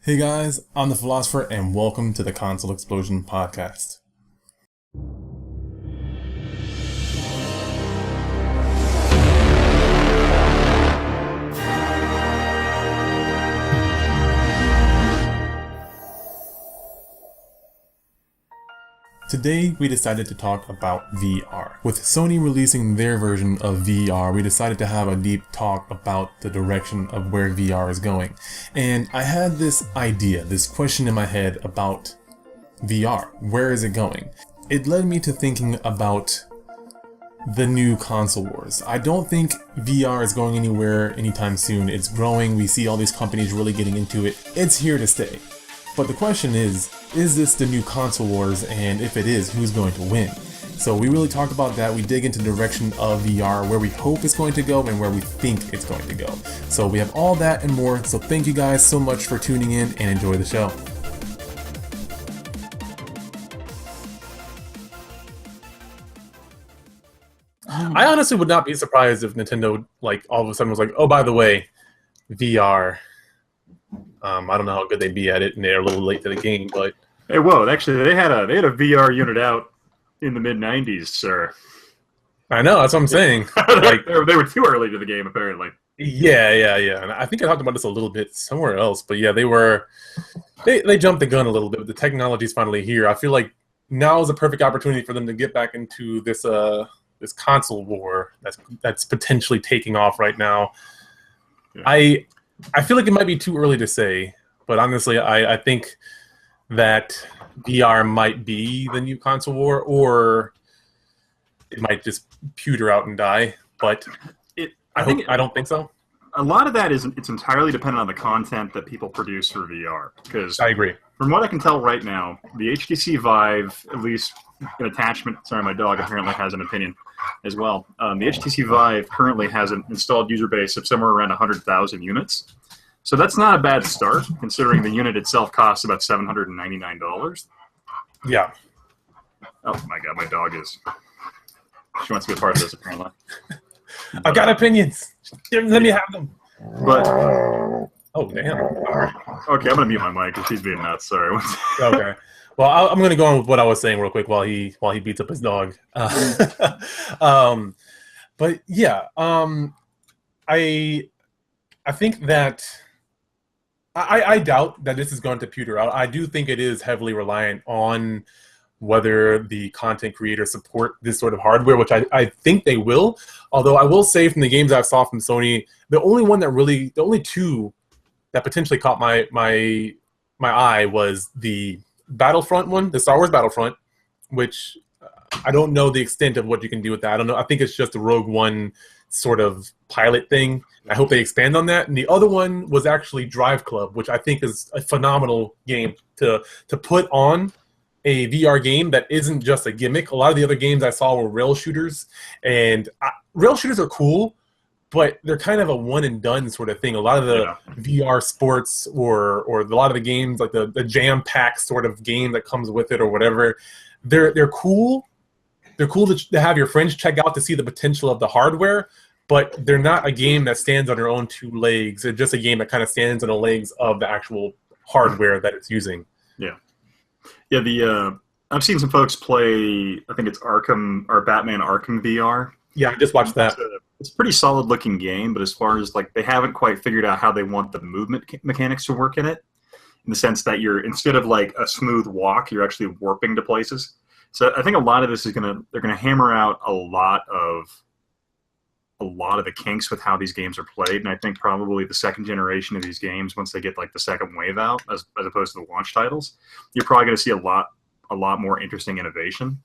Hey guys, I'm the Philosopher and welcome to the Console Explosion podcast. Today we decided to talk about VR. With Sony releasing their version of VR, we decided to have a deep talk about the direction of where VR is going. And I had this idea, this question in my head about VR. Where is it going? It led me to thinking about the new console wars. I don't think VR is going anywhere anytime soon. It's growing. We see all these companies really getting into it. It's here to stay. But the question is this the new console wars? And if it is, who's going to win? So we really talk about that. We dig into the direction of VR, where we hope it's going to go and where we think it's going to go. So we have all that and more. So thank you guys so much for tuning in and enjoy the show. I honestly would not be surprised if Nintendo, all of a sudden was like, oh, by the way, VR. I don't know how good they'd be at it, and they're a little late to the game, but... Hey, whoa, actually, they had a VR unit out in the mid-90s, sir. I know, that's what I'm saying. They were too early to the game, apparently. Yeah. And I think I talked about this a little bit somewhere else, but yeah, they jumped the gun a little bit, but the technology's finally here. I feel like now is a perfect opportunity for them to get back into this console war that's potentially taking off right now. Yeah. I feel like it might be too early to say, but honestly, I think that VR might be the new console war, or it might just pewter out and die. But I don't think so. A lot of that it's entirely dependent on the content that people produce for VR. Because I agree. From what I can tell right now, the HTC Vive, at least an attachment. Sorry, my dog apparently has an opinion as well. The HTC Vive currently has an installed user base of somewhere around 100,000 units. So that's not a bad start, considering the unit itself costs about $799. Yeah. Oh my god, my dog she wants to be a part of this, apparently. I've got opinions. Let me have them. But... Oh, damn. Okay, I'm going to mute my mic because he's being nuts. Sorry. Okay. Well, I'm going to go on with what I was saying real quick while he beats up his dog. But yeah, I think that I doubt that this is going to pewter out. I do think it is heavily reliant on whether the content creators support this sort of hardware, which I think they will. Although I will say from the games I saw from Sony, the only two that potentially caught my eye was the Battlefront one, the Star Wars Battlefront, which I don't know the extent of what you can do with that. I don't know. I think it's just a Rogue One sort of pilot thing. I hope they expand on that. And the other one was actually Drive Club, which I think is a phenomenal game to put on a VR game that isn't just a gimmick. A lot of the other games I saw were rail shooters, and rail shooters are cool, but they're kind of a one and done sort of thing. A lot of the VR sports or a lot of the games, like the jam pack sort of game that comes with it or whatever, they're cool. They're cool to have your friends check out to see the potential of the hardware, but they're not a game that stands on their own two legs. They're just a game that kind of stands on the legs of the actual hardware that it's using. Yeah. I've seen some folks play. I think it's Batman Arkham VR. Yeah, I just watched that. It's a pretty solid looking game, but as far as they haven't quite figured out how they want the movement mechanics to work in it, in the sense that instead of a smooth walk, you're actually warping to places. So I think a lot of this they're gonna hammer out a lot of the kinks with how these games are played, and I think probably the second generation of these games, once they get the second wave out, as opposed to the launch titles, you're probably going to see a lot more interesting innovation.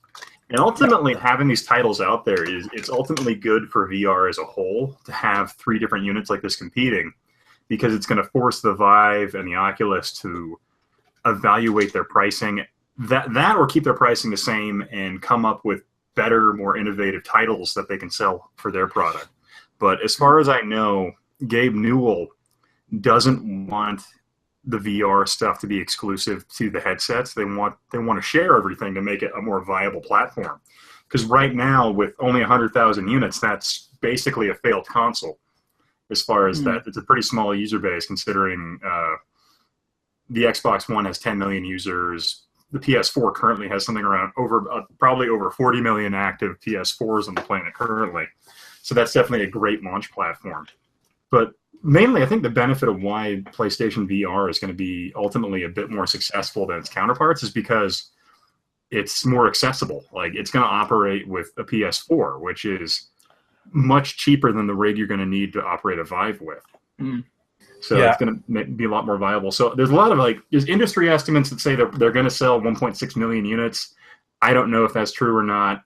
And ultimately, having these titles out there it's ultimately good for VR as a whole to have three different units like this competing, because it's going to force the Vive and the Oculus to evaluate their pricing, that or keep their pricing the same and come up with better, more innovative titles that they can sell for their product. But as far as I know, Gabe Newell doesn't want the VR stuff to be exclusive to the headsets. They want to share everything to make it a more viable platform. Because right now, with only 100,000 units, that's basically a failed console. As far as that, it's a pretty small user base considering the Xbox One has 10 million users. The PS4 currently has something around probably over 40 million active PS4s on the planet currently. So that's definitely a great launch platform. But mainly, I think the benefit of why PlayStation VR is going to be ultimately a bit more successful than its counterparts is because it's more accessible. Like, it's going to operate with a PS4, which is much cheaper than the rig you're going to need to operate a Vive with. So it's going to be a lot more viable. So there's a lot of there's industry estimates that say they're going to sell 1.6 million units. I don't know if that's true or not.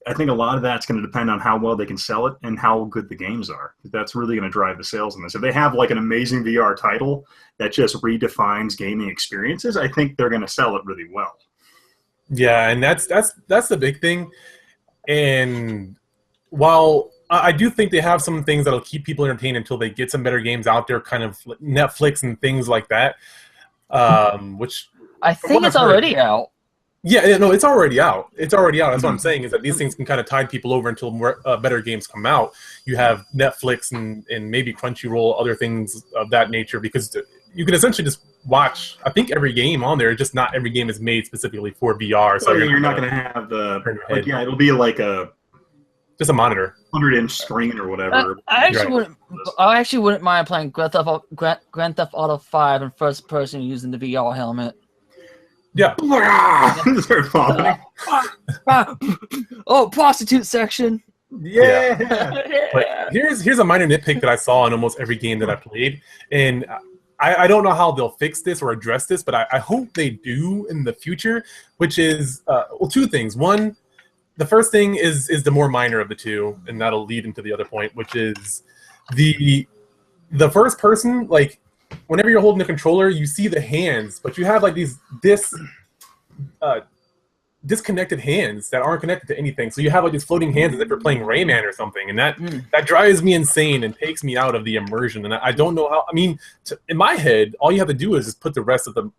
I think a lot of that's going to depend on how well they can sell it and how good the games are. That's really going to drive the sales in this. If they have an amazing VR title that just redefines gaming experiences, I think they're going to sell it really well. Yeah, and that's the big thing. And while I do think they have some things that'll keep people entertained until they get some better games out there, kind of like Netflix and things like that, which I think it's already out. Yeah, no, it's already out. It's already out. That's what I'm saying, is that these things can kind of tide people over until more better games come out. You have Netflix and maybe Crunchyroll, other things of that nature, because you can essentially just watch, I think, every game on there. Just not every game is made specifically for VR. So you're not going to have it'll be like just a monitor, 100-inch screen or whatever. I actually wouldn't mind playing Grand Theft Auto 5 in first person using the VR helmet. Yeah. Oh, prostitute section. Yeah. But here's a minor nitpick that I saw in almost every game that I played, and I don't know how they'll fix this or address this, but I hope they do in the future, which is two things. One, the first thing is the more minor of the two, and that'll lead into the other point, which is the first person, whenever you're holding the controller, you see the hands, but you have these disconnected hands that aren't connected to anything. So you have these floating hands as if you're playing Rayman or something, and that drives me insane and takes me out of the immersion. And I don't know how. I mean, in my head, all you have to do is just put the rest of the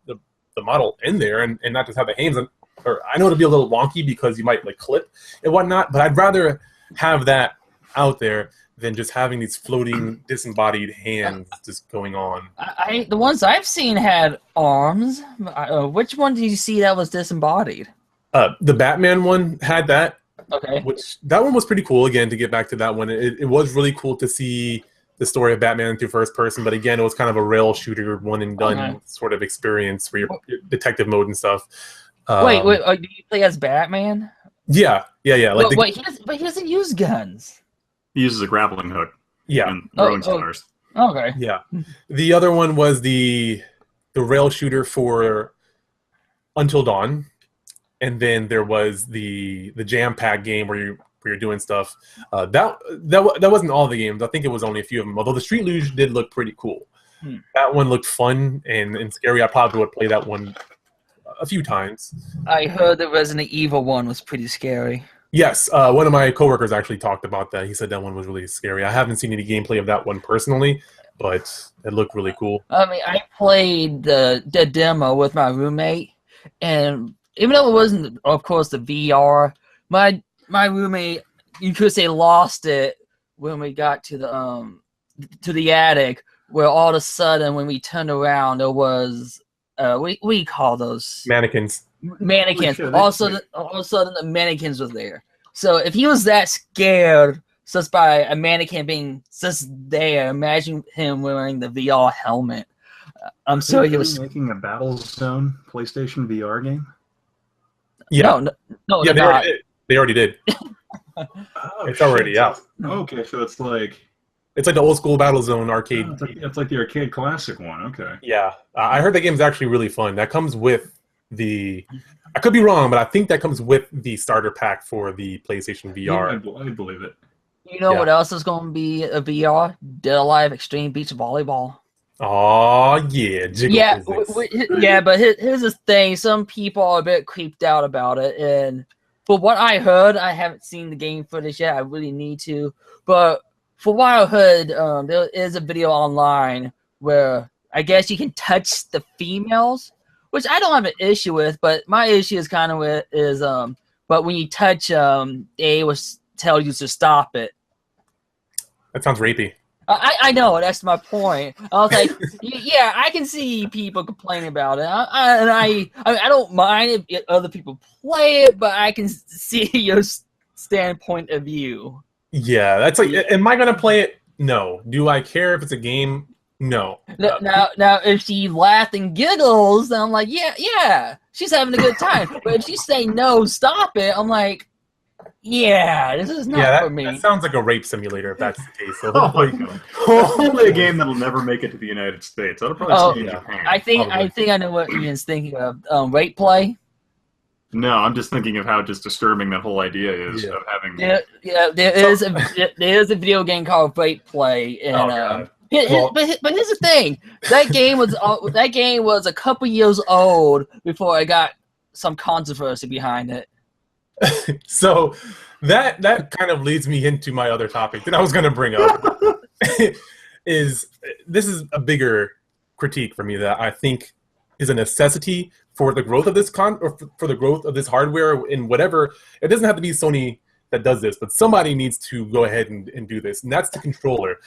model in there and not just have the hands. Or I know it'll be a little wonky because you might clip and whatnot, but I'd rather have that out there than just having these floating, disembodied hands just going on. The ones I've seen had arms. Which one did you see that was disembodied? The Batman one had that. Okay. That one was pretty cool. Again, to get back to that one, it was really cool to see the story of Batman through first person. But again, it was kind of a rail shooter, one and done sort of experience for your detective mode and stuff. Wait, do you play as Batman? Yeah. But he doesn't use guns. He uses a grappling hook. Yeah. And throwing stars. Okay. Yeah. The other one was the rail shooter for Until Dawn, and then there was the jam pack game where you're doing stuff. That wasn't all the games. I think it was only a few of them. Although the Street Luge did look pretty cool. That one looked fun and scary. I probably would play that one a few times. I heard the Resident Evil one was pretty scary. Yes, one of my coworkers actually talked about that. He said that one was really scary. I haven't seen any gameplay of that one personally, but it looked really cool. I mean, I played the demo with my roommate, and even though it wasn't, of course, the VR, my roommate, you could say, lost it when we got to the attic, where all of a sudden, when we turned around, there was we call those mannequins. All of a sudden, the mannequins was there. So if he was that scared just by a mannequin being just there, imagine him wearing the VR helmet. I'm sorry, he was making a Battlezone PlayStation VR game. Yeah, no, yeah, they already did. It's already out. Okay, so it's like the old school Battlezone arcade. It's like the arcade classic one. Okay. Yeah, I heard that game is actually really fun. That comes with I could be wrong, but I think that comes with the starter pack for the PlayStation VR. I believe it. You know what else is going to be a VR? Dead Alive Extreme Beach Volleyball. Oh yeah, but here's the thing: some people are a bit creeped out about it, and for what I heard, I haven't seen the game footage yet. I really need to, but for what I heard, there is a video online where I guess you can touch the females, which I don't have an issue with, but my issue is kind of but when you touch they will tell you to stop it. That sounds rapey. I know, that's my point. I was like, yeah, I can see people complaining about it, I don't mind if other people play it, but I can see your standpoint of view. Yeah, that's like, am I gonna play it? No. Do I care if it's a game? No. Now, if she laughed and giggles, then I'm like, yeah, she's having a good time. But if she say no, stop it, I'm like, yeah, this is not for me. That sounds like a rape simulator if that's the case. So hopefully a game that'll never make it to the United States. That'll probably stay in Japan. I think I know what Ian's thinking of. Rape play. No, I'm just thinking of how just disturbing that whole idea is of having. There is a video game called Rape Play, and but here's the thing: that game was a couple years old before I got some controversy behind it. So that kind of leads me into my other topic that I was going to bring up. This is a bigger critique for me that I think is a necessity for the growth of this for the growth of this hardware in whatever. It doesn't have to be Sony that does this, but somebody needs to go ahead and do this, and that's the controller.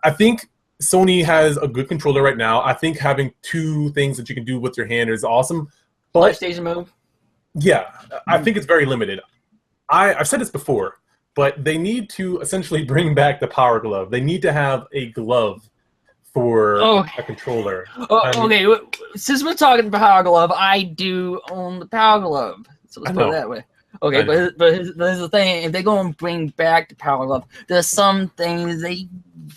I think Sony has a good controller right now. I think having two things that you can do with your hand is awesome. But PlayStation Move. Yeah, I think it's very limited. I've said this before, but they need to essentially bring back the Power Glove. They need to have a glove for a controller. Okay, since we're talking Power Glove, I do own the Power Glove. So let's put it that way. Okay, but here's the thing. If they're going to bring back the Power Glove, there's some things they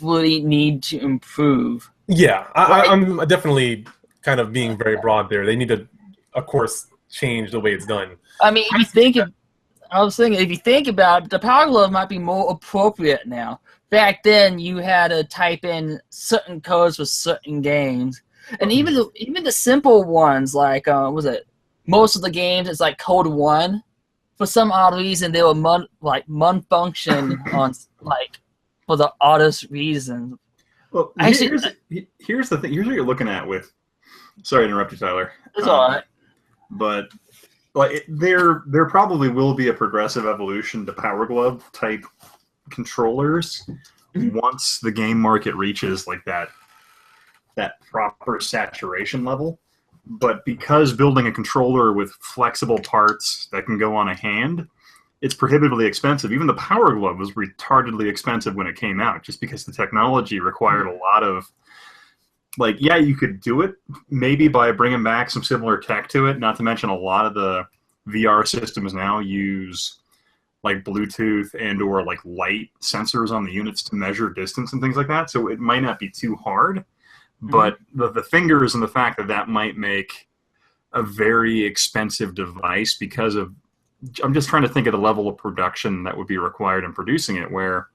really need to improve. Yeah, I'm definitely kind of being very broad there. They need to, of course, change the way it's done. I mean, if you think about it, the Power Glove might be more appropriate now. Back then, you had to type in certain codes for certain games, and even the simple ones, like most of the games, it's like code 1. For some odd reason, they were function on for the oddest reason. Well, actually, here's the thing. Here's what you're looking at with. Sorry to interrupt you, Tyler. It's all right. But there probably will be a progressive evolution to Power Glove type controllers once the game market reaches that proper saturation level. But because building a controller with flexible parts that can go on a hand, it's prohibitively expensive. Even the Power Glove was retardedly expensive when it came out, just because the technology required a lot of. You could do it maybe by bringing back some similar tech to it. Not to mention a lot of the VR systems now use Bluetooth and or light sensors on the units to measure distance and things like that. So it might not be too hard, but the fingers and the fact that might make a very expensive device because of. I'm just trying to think of the level of production that would be required in producing it, where.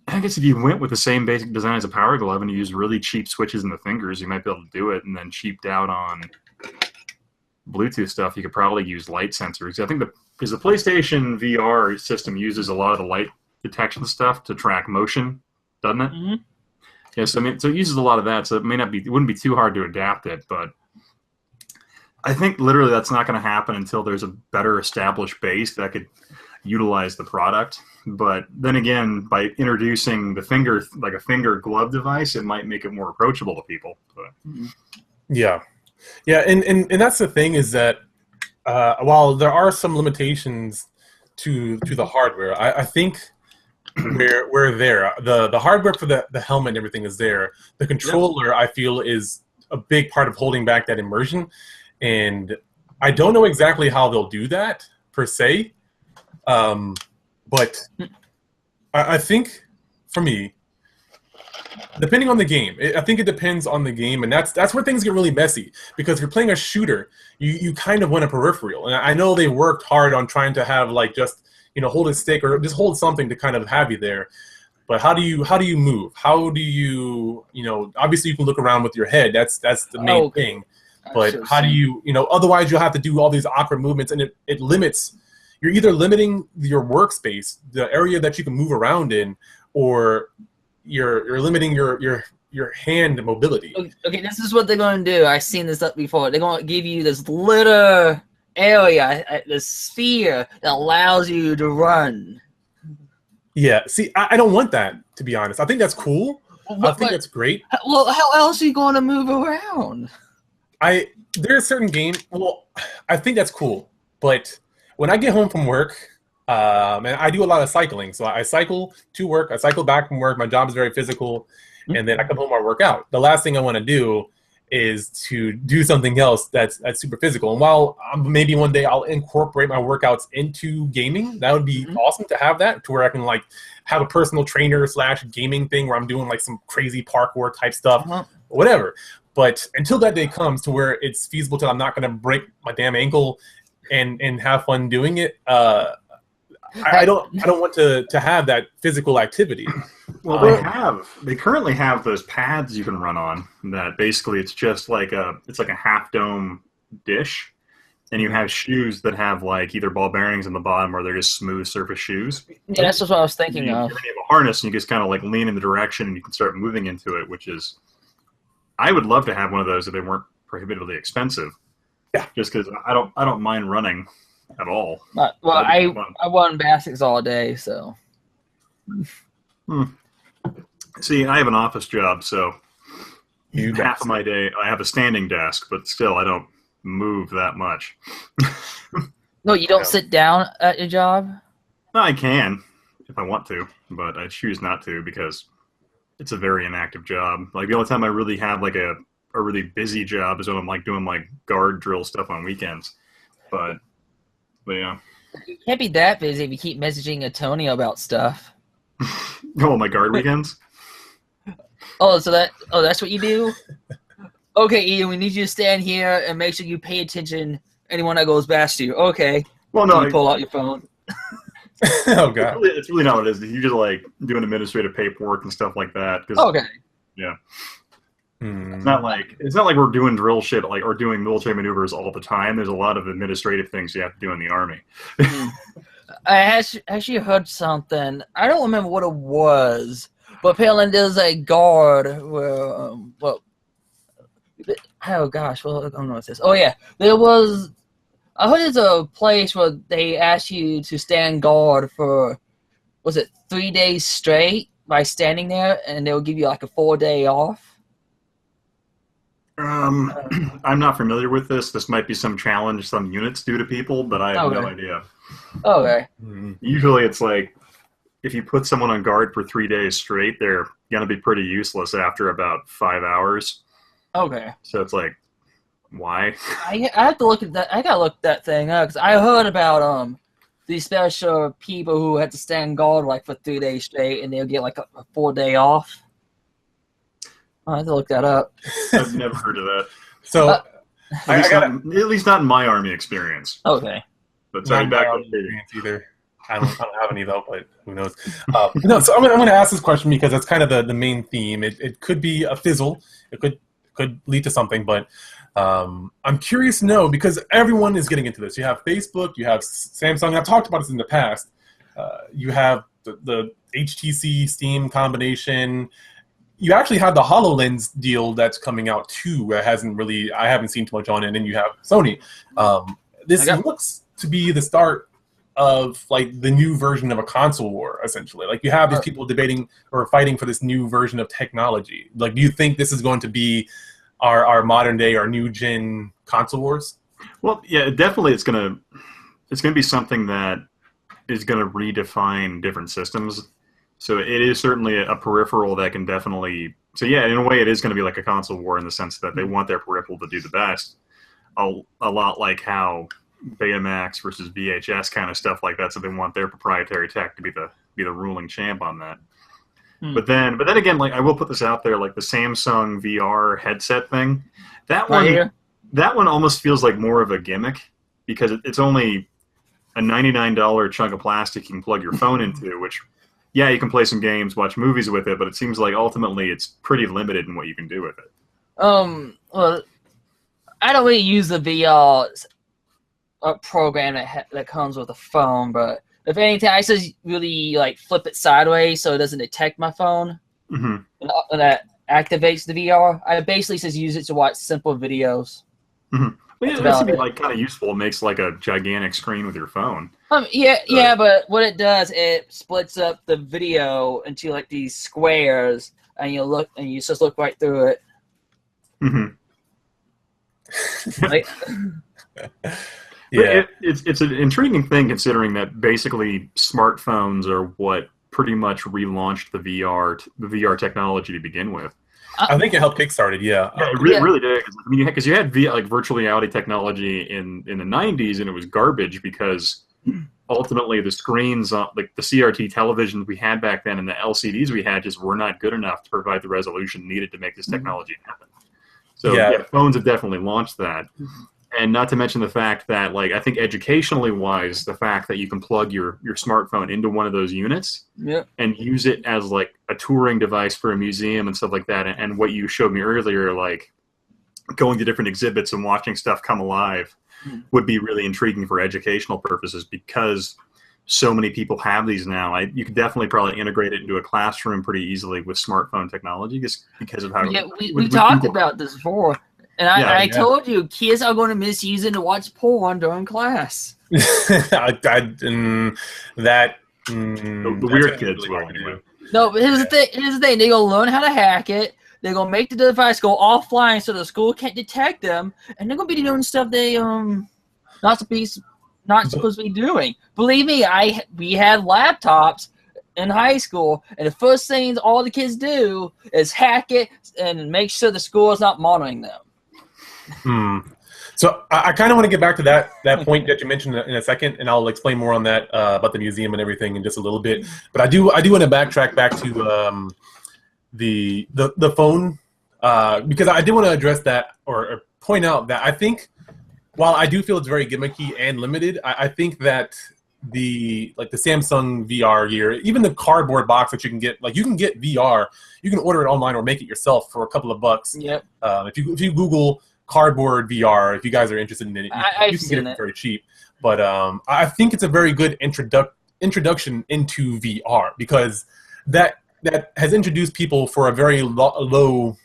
I guess if you went with the same basic design as a Power Glove and you used really cheap switches in the fingers, you might be able to do it, and then cheaped out on Bluetooth stuff, you could probably use light sensors. I think because the PlayStation VR system uses a lot of the light detection stuff to track motion, doesn't it? Mm-hmm. Yeah, so it uses a lot of that, so it wouldn't be too hard to adapt it, but I think literally that's not going to happen until there's a better established base that could utilize the product. But then again, by introducing the finger, a finger glove device, it might make it more approachable to people. But. Yeah, and that's the thing is that while there are some limitations to the hardware, I think we're there. The hardware for the helmet and everything is there. The controller, I feel, is a big part of holding back that immersion, and I don't know exactly how they'll do that per se. But I think, for me, depending on the game, I think it depends on the game, and that's where things get really messy. Because if you're playing a shooter, you kind of want a peripheral, and I know they worked hard on trying to have just hold a stick or just hold something to kind of have you there. But how do you move? How do you obviously you can look around with your head. That's the main thing. But how do you otherwise you'll have to do all these awkward movements, and it limits. You're either limiting your workspace, the area that you can move around in, or you're limiting your hand mobility. Okay, this is what they're going to do. I've seen this up before. They're going to give you this little area, this sphere that allows you to run. Yeah, see, I don't want that. to be honest. I think that's cool. I think that's great. Well, how else are you going to move around? There are certain games. Well, I think that's cool. But when I get home from work, and I do a lot of cycling. So I cycle to work. I cycle back from work. My job is very physical. And then I come home, I work out. The last thing I want to do is to do something else that's super physical. And while maybe one day I'll incorporate my workouts into gaming, that would be awesome to have that, to where I can like have a personal trainer / gaming thing where I'm doing like some crazy parkour type stuff, whatever. But until that day comes to where it's feasible, till I'm not going to break my damn ankle and have fun doing it, I don't want to have that physical activity. Well, they currently have those pads you can run on that basically it's just like a half dome dish, and you have shoes that have like either ball bearings in the bottom or they're just smooth surface shoes. Yeah, that's what I was thinking of. You have a harness and you just kind of like lean in the direction and you can start moving into it, which is, I would love to have one of those if they weren't prohibitively expensive. Yeah, just because I don't mind running at all. Well, I run basics all day, so. See, I have an office job, so half of my day I have a standing desk, but still I don't move that much. No, you don't sit down at your job? No, I can if I want to, but I choose not to because it's a very inactive job. Like the only time I really have like a really busy job is when I'm like doing like guard drill stuff on weekends. But yeah. You can't be that busy if you keep messaging Antonio about stuff. Oh, my guard weekends? Oh, that's what you do? Okay, Ian, we need you to stand here and make sure you pay attention anyone that goes past you. Okay. Well, no. You pull out your phone. Oh, God. It's really not what it is. You just like doing administrative paperwork and stuff like that. Okay. Yeah. It's not like we're doing drill shit like or doing military maneuvers all the time. There's a lot of administrative things you have to do in the Army. I actually heard something. I don't remember what it was, but apparently there's a guard where, oh gosh, well, I don't know what it says. Oh yeah, there was. I heard there's a place where they ask you to stand guard for, was it 3 days straight by standing there, and they'll give you like a 4-day off. I'm not familiar with this. This might be some challenge some units do to people, but I have no idea. Okay. Usually it's like, if you put someone on guard for 3 days straight, they're going to be pretty useless after about 5 hours. Okay. So it's like, why? I have to look at that. I got to look that thing up, because I heard about these special people who had to stand guard like for 3 days straight, and they'll get like a 4-day off. I have to look that up. I've never heard of that. So, at least not in my Army experience. Okay. But sorry, back up either. I don't have any though, but who knows? No, so I'm going to ask this question because that's kind of the main theme. It could be a fizzle. It could lead to something, but I'm curious to know because everyone is getting into this. You have Facebook, you have Samsung. And I've talked about this in the past. You have the HTC Steam combination. You actually have the HoloLens deal that's coming out too. I haven't seen too much on it. And then you have Sony. This looks to be the start of like the new version of a console war, essentially. Like you have these people debating or fighting for this new version of technology. Like, do you think this is going to be our modern day, our new gen console wars? Well, yeah, definitely. It's gonna be something that is gonna redefine different systems. So it is certainly a peripheral that can definitely. So yeah, in a way, it is going to be like a console war in the sense that they want their peripheral to do the best. A lot like how Betamax versus VHS kind of stuff like that. So they want their proprietary tech to be the ruling champ on that. But then again, like I will put this out there, like the Samsung VR headset thing. That one almost feels like more of a gimmick because it's only a $99 chunk of plastic you can plug your phone into, which. Yeah, you can play some games, watch movies with it, but it seems like ultimately it's pretty limited in what you can do with it. Well, I don't really use the VR program that comes with a phone, but if anything, I just really like flip it sideways so it doesn't detect my phone, and that activates the VR. I basically just use it to watch simple videos. But That's it seems to about be it. like kind of useful. It makes like a gigantic screen with your phone. Yeah, but what it does, it splits up the video into like these squares, and you just look right through it. Mm-hmm. Like, Yeah. It's an intriguing thing considering that basically smartphones are what pretty much relaunched the VR technology to begin with. I think it helped kickstart it. Yeah. Yeah, it really did. I mean, because you had like virtual reality technology in the '90s, and it was garbage because ultimately the screens, like the CRT televisions we had back then, and the LCDs we had, just were not good enough to provide the resolution needed to make this technology happen. So yeah, phones have definitely launched that. And not to mention the fact that, like, I think educationally wise, the fact that you can plug your smartphone into one of those units and use it as like a touring device for a museum and stuff like that. And what you showed me earlier, like going to different exhibits and watching stuff come alive, would be really intriguing for educational purposes because so many people have these now. You could definitely probably integrate it into a classroom pretty easily with smartphone technology, just because of how. Yeah, we talked about this before. And I told you, kids are going to misuse it to watch porn during class. The weird kids will anyway. No, but here's the thing. They're going to learn how to hack it. They're going to make the device go offline so the school can't detect them. And they're going to be doing stuff they not supposed to be doing. Believe me, we had laptops in high school, and the first thing all the kids do is hack it and make sure the school is not monitoring them. So I kind of want to get back to that point that you mentioned in a second, and I'll explain more on that about the museum and everything in just a little bit. But I do want to backtrack back to the phone because I do want to address that or point out that I think while I do feel it's very gimmicky and limited, I think that the Samsung VR here, even the cardboard box that you can get, like you can get VR, you can order it online or make it yourself for a couple of bucks. Yep. If you Google cardboard VR, if you guys are interested in it, you can get it very cheap. But I think it's a very good introduction into VR because that has introduced people for a very low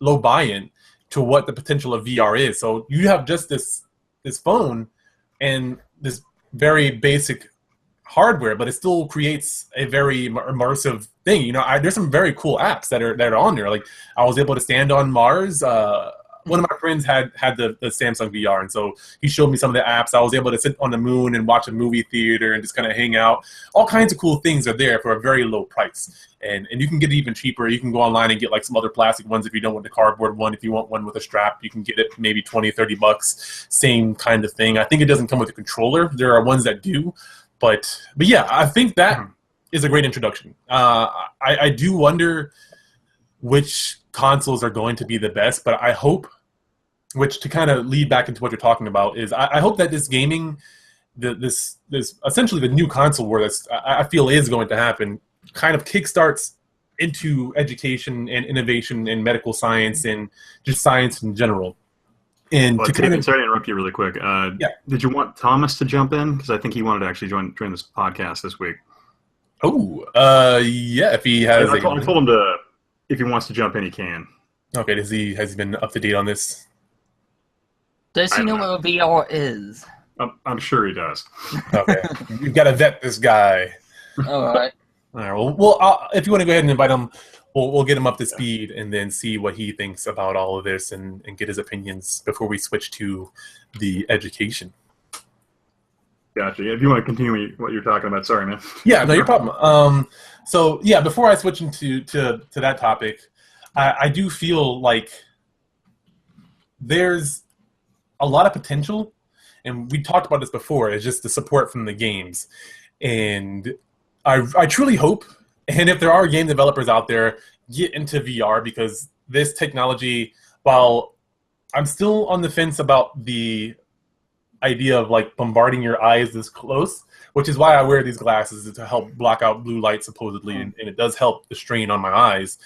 buy-in to what the potential of VR is. So you have just this phone and this very basic hardware, but it still creates a very immersive thing. You know, there's some very cool apps that are on there. Like I was able to stand on Mars. One of my friends had the Samsung VR, and so he showed me some of the apps. I was able to sit on the moon and watch a movie theater and just kind of hang out. All kinds of cool things are there for a very low price. And you can get it even cheaper. You can go online and get like some other plastic ones if you don't want the cardboard one. If you want one with a strap, you can get it maybe $20-30. Same kind of thing. I think it doesn't come with a controller. There are ones that do. But yeah, I think that is a great introduction. I do wonder which consoles are going to be the best, but I hope, which to kind of lead back into what you're talking about, is I hope that this gaming, this essentially the new console war I feel is going to happen, kind of kickstarts into education and innovation in medical science and just science in general. And sorry to interrupt you really quick. Did you want Thomas to jump in? Because I think he wanted to actually join this podcast this week. Yeah, if he has. I told him to, if he wants to jump in, he can. Okay, has he been up to date on this? Does he know what VR is? I'm sure he does. Okay, you've got to vet this guy. All right. All right. Well, if you want to go ahead and invite him, we'll get him up to speed and then see what he thinks about all of this and get his opinions before we switch to the education. Gotcha. If you want to continue what you're talking about, sorry, man. Yeah, no problem. So yeah, before I switch into that topic, I do feel like there's a lot of potential, and we talked about this before. It's just the support from the games, and I truly hope, and if there are game developers out there, get into VR, because this technology, while I'm still on the fence about the idea of like bombarding your eyes this close, which is why I wear these glasses, to help block out blue light supposedly, and it does help the strain on my eyes.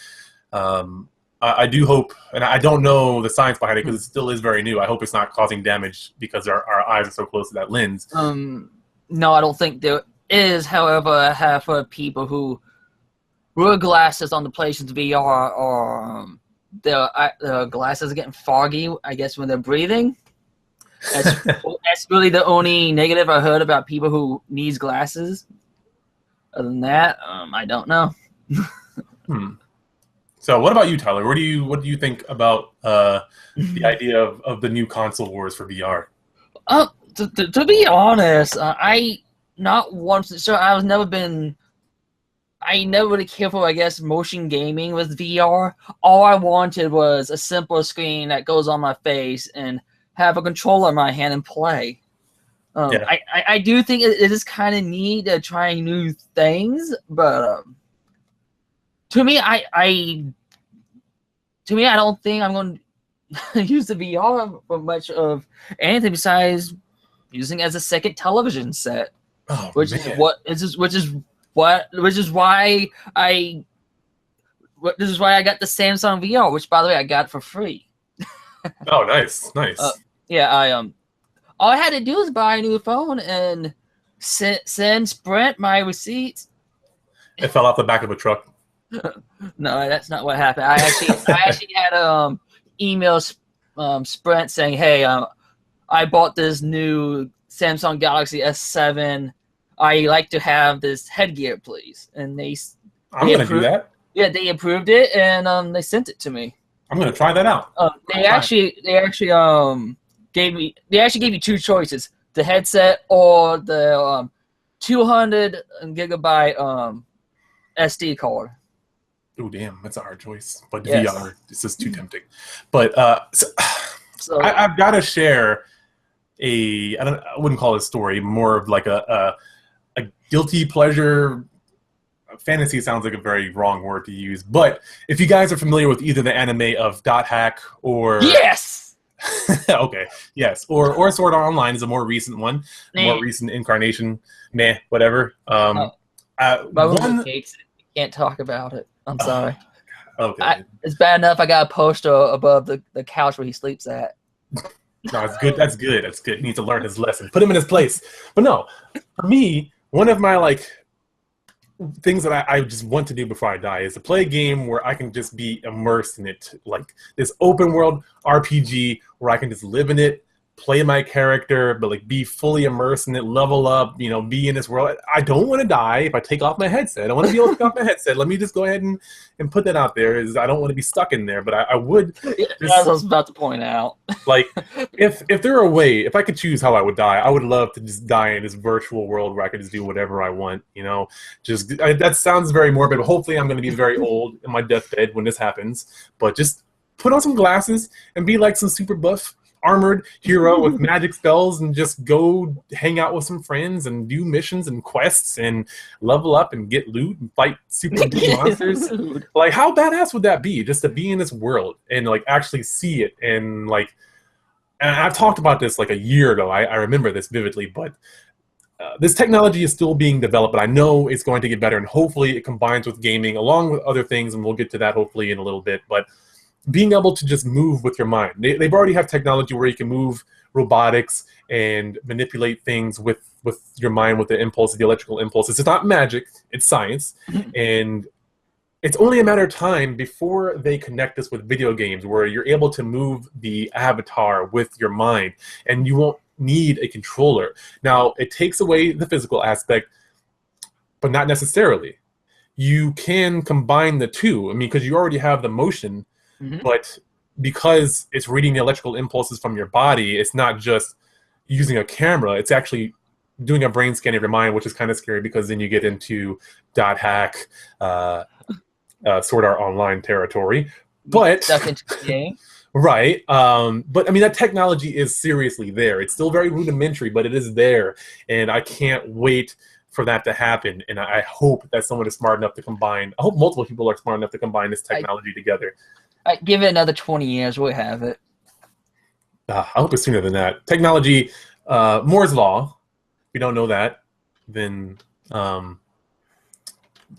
I do hope, and I don't know the science behind it because it still is very new. I hope it's not causing damage because our eyes are so close to that lens. No, I don't think there is. However, I have heard people who wear glasses on the PlayStation VR, or their glasses are getting foggy, I guess, when they're breathing. That's really the only negative I heard about people who needs glasses. Other than that, I don't know. So, what about you, Tyler? What do you think about the idea of the new console wars for VR? To be honest, I not once. So I never really cared for, I guess, motion gaming with VR. All I wanted was a simple screen that goes on my face and have a controller in my hand and play. I do think it is kind of neat to try new things, but to me, I don't think I'm going to use the VR for much of anything besides using it as a second television set. Oh, which man. is why I got the Samsung VR, which by the way I got for free. Oh, nice. All I had to do was buy a new phone and send Sprint my receipts. It fell off the back of a truck. No, that's not what happened. I actually had email Sprint saying, "Hey, I bought this new Samsung Galaxy S7. I like to have this headgear, please." And I'm gonna do that. Yeah, they approved it and they sent it to me. I'm gonna try that out. They actually gave me two choices: the headset or the 200 gigabyte SD card. Oh, damn, that's a hard choice. But Yes. VR, this is too tempting. But So I've got to share I wouldn't call it a story, more of like a guilty pleasure. Fantasy sounds like a very wrong word to use, but if you guys are familiar with either the anime of Dot Hack or yes. okay, yes, or Sword Art Online is a more recent one, more recent incarnation. Meh, whatever. My One, hates it. Can't talk about it. I'm sorry. okay, It's bad enough I got a poster above the couch where he sleeps at. no, it's good. That's good. That's good. He needs to learn his lesson. Put him in his place. But no, for me, one of my things that I just want to do before I die is to play a game where I can just be immersed in it, like this open world RPG where I can just live in it, play my character, but be fully immersed in it, level up, be in this world. I don't want to die if I take off my headset. I want to be able to take off my headset. Let me just go ahead and put that out there. I don't want to be stuck in there, but I would. As I was about to point out. If there were a way, if I could choose how I would die, I would love to just die in this virtual world where I could just do whatever I want. That sounds very morbid. Hopefully, I'm going to be very old in my deathbed when this happens. But just put on some glasses and be like some super buff armored hero with magic spells and just go hang out with some friends and do missions and quests and level up and get loot and fight super big monsters. How badass would that be, just to be in this world and actually see it and I've talked about this a year ago. I remember this vividly, but this technology is still being developed, but I know it's going to get better, and hopefully it combines with gaming along with other things, and we'll get to that hopefully in a little bit. But being able to just move with your mind. They've already have technology where you can move robotics and manipulate things with your mind, with the impulses, the electrical impulses. It's not magic, it's science. And it's only a matter of time before they connect us with video games where you're able to move the avatar with your mind and you won't need a controller. Now, it takes away the physical aspect, but not necessarily. You can combine the two. Because you already have the motion, but because it's reading the electrical impulses from your body, it's not just using a camera. It's actually doing a brain scan of your mind, which is kind of scary because then you get into Dot Hack, Sword Art Online territory. But Stuck into the game. Right. But that technology is seriously there. It's still very rudimentary, but it is there. And I can't wait for that to happen. And I hope that someone is smart enough to combine. I hope multiple people are smart enough to combine this technology together. Give it another 20 years, we'll have it. I hope it's sooner than that. Technology, Moore's Law. If you don't know that, then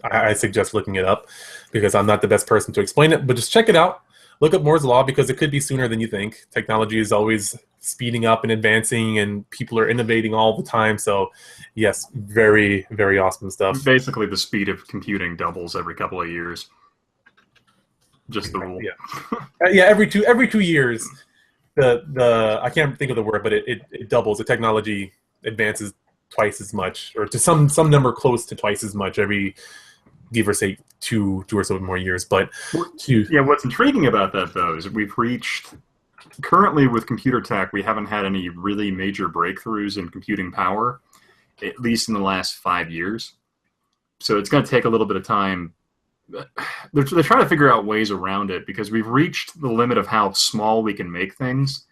I suggest looking it up because I'm not the best person to explain it. But just check it out. Look up Moore's Law because it could be sooner than you think. Technology is always speeding up and advancing, and people are innovating all the time. So, yes, very, very awesome stuff. Basically, the speed of computing doubles every couple of years. Just the rule. Yeah, every 2 years, the I can't think of the word, but it doubles. The technology advances twice as much, or to some number close to twice as much every, give or take, two or so more years. But yeah, what's intriguing about that though is we've reached, currently with computer tech, we haven't had any really major breakthroughs in computing power, at least in the last 5 years. So it's going to take a little bit of time. They're trying to figure out ways around it because we've reached the limit of how small we can make things.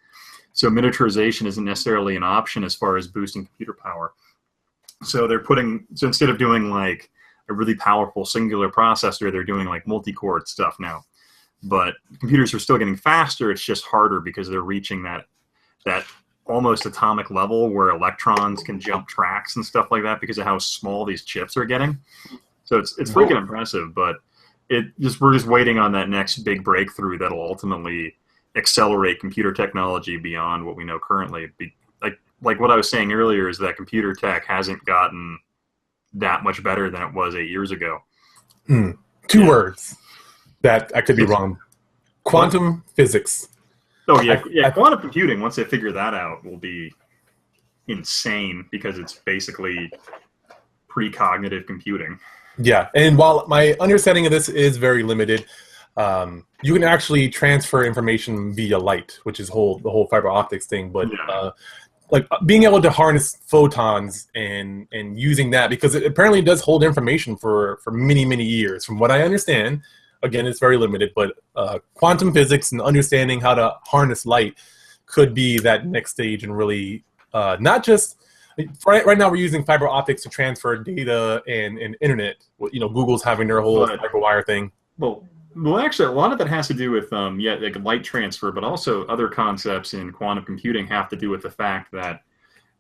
So miniaturization isn't necessarily an option as far as boosting computer power. So so instead of doing like a really powerful singular processor, they're doing like multi-core stuff now. But computers are still getting faster. It's just harder because they're reaching that almost atomic level where electrons can jump tracks and stuff like that because of how small these chips are getting. So it's freaking impressive, but we're just waiting on that next big breakthrough that'll ultimately accelerate computer technology beyond what we know currently. Like what I was saying earlier is that computer tech hasn't gotten that much better than it was 8 years ago. Two words that I could be wrong. Quantum physics. Oh yeah, quantum computing, once they figure that out, will be insane because it's basically precognitive computing. Yeah, and while my understanding of this is very limited, you can actually transfer information via light, which is the whole fiber optics thing. But like being able to harness photons and using that, because it apparently does hold information for many years. From what I understand, again, it's very limited, but quantum physics and understanding how to harness light could be that next stage, and really not just. Right now, we're using fiber optics to transfer data and internet. You know, Google's having their whole fiber wire thing. Well, actually, a lot of it has to do with like light transfer, but also other concepts in quantum computing have to do with the fact that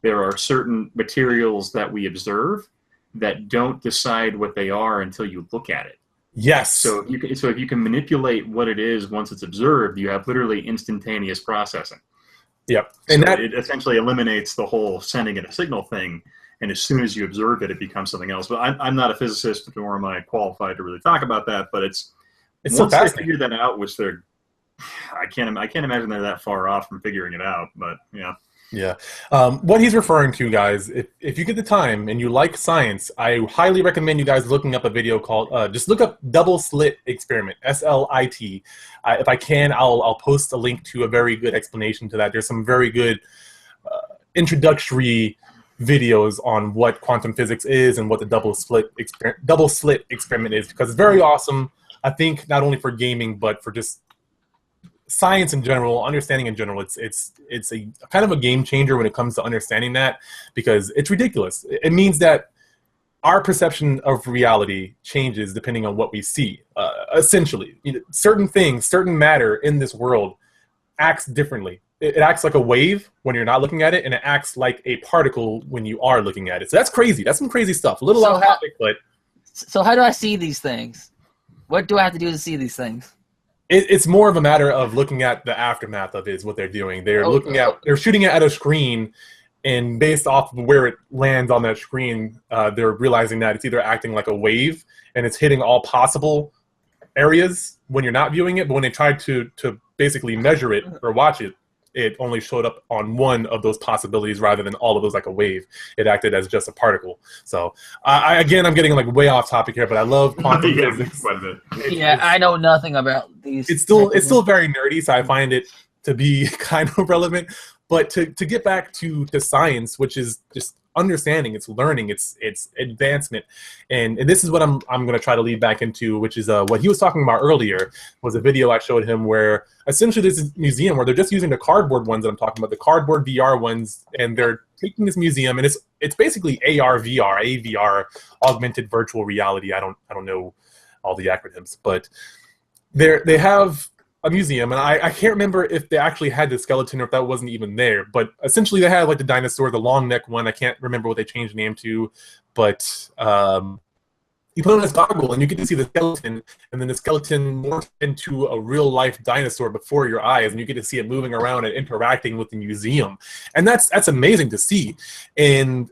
there are certain materials that we observe that don't decide what they are until you look at it. Yes. So if you can manipulate what it is once it's observed, you have literally instantaneous processing. Yep. And so it essentially eliminates the whole sending it a signal thing, and as soon as you observe it, it becomes something else. But I'm not a physicist, nor am I qualified to really talk about that. But it's so once they fascinating. figure that out, which I can't imagine they're that far off from figuring it out. But yeah. Yeah. What he's referring to, guys, if you get the time and you like science, I highly recommend you guys looking up a video called, just look up double slit experiment, SLIT. If I can, I'll post a link to a very good explanation to that. There's some very good introductory videos on what quantum physics is and what the double slit experiment is, because it's very awesome. I think not only for gaming, but for just science in general, understanding in general. It's a kind of a game changer when it comes to understanding that, because it's ridiculous. It means that our perception of reality changes depending on what we see. Essentially, certain things, certain matter in this world acts differently. It acts like a wave when you're not looking at it, and it acts like a particle when you are looking at it. So that's crazy. That's some crazy stuff. A little off topic, but so how do I see these things? What do I have to do to see these things? It's more of a matter of looking at the aftermath of it is what they're doing. They're they're shooting it at a screen, and based off of where it lands on that screen, they're realizing that it's either acting like a wave and it's hitting all possible areas when you're not viewing it, but when they tried to basically measure it or watch it, it only showed up on one of those possibilities rather than all of those like a wave. It acted as just a particle. So again, I'm getting like way off topic here, but I love quantum physics. I know nothing about these. It's still very nerdy, so I find it to be kind of relevant. But to get back to science, which is just understanding, it's learning, it's advancement, and this is what I'm going to try to lead back into, which is what he was talking about earlier. Was a video I showed him where essentially there's this museum where they're just using the cardboard ones that I'm talking about, the cardboard VR ones, and they're taking this museum, and it's basically AR VR, AVR, augmented virtual reality. I don't know all the acronyms, but they have a museum, and I can't remember if they actually had the skeleton or if that wasn't even there, but essentially they had like the dinosaur, the long neck one. I can't remember what they changed the name to, but you put on this goggle and you get to see the skeleton, and then the skeleton morphs into a real life dinosaur before your eyes, and you get to see it moving around and interacting with the museum, and that's amazing to see. And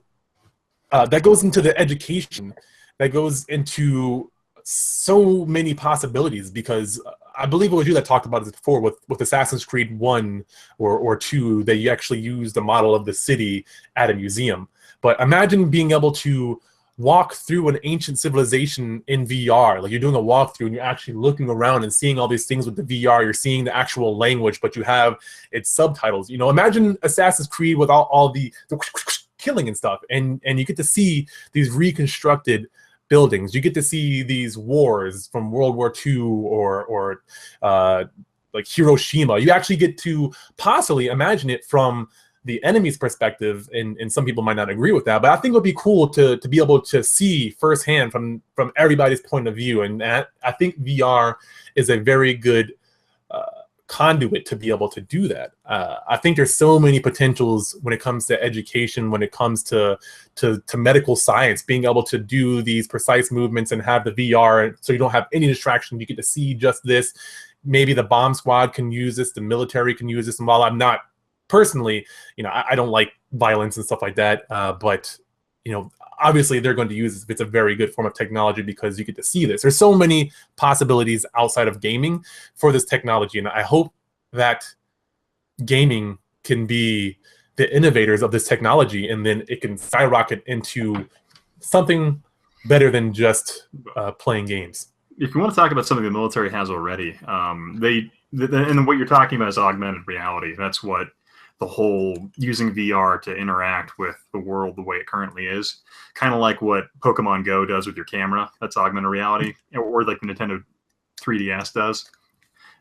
that goes into the education, that goes into so many possibilities, because I believe it was you that talked about this before with Assassin's Creed 1 or 2, that you actually use the model of the city at a museum. But imagine being able to walk through an ancient civilization in VR. Like, you're doing a walkthrough and you're actually looking around and seeing all these things with the VR. You're seeing the actual language, but you have its subtitles. You know, imagine Assassin's Creed with all the killing and stuff, and you get to see these reconstructed buildings. You get to see these wars from World War II or like Hiroshima. You actually get to possibly imagine it from the enemy's perspective, and some people might not agree with that, but I think it would be cool to be able to see firsthand from everybody's point of view, and I think VR is a very good conduit to be able to do that. I think there's so many potentials when it comes to education, when it comes to medical science, being able to do these precise movements and have the VR so you don't have any distraction. You get to see just this. Maybe the bomb squad can use this, the military can use this, and while I'm not personally, you know, I don't like violence and stuff like that, but, you know, obviously they're going to use this if it's a very good form of technology, because you get to see this. There's so many possibilities outside of gaming for this technology, and I hope that gaming can be the innovators of this technology, and then it can skyrocket into something better than just playing games. If you want to talk about something the military has already, and what you're talking about is augmented reality. That's what the whole using VR to interact with the world the way it currently is. Kind of like what Pokemon Go does with your camera. That's augmented reality, or like the Nintendo 3DS does.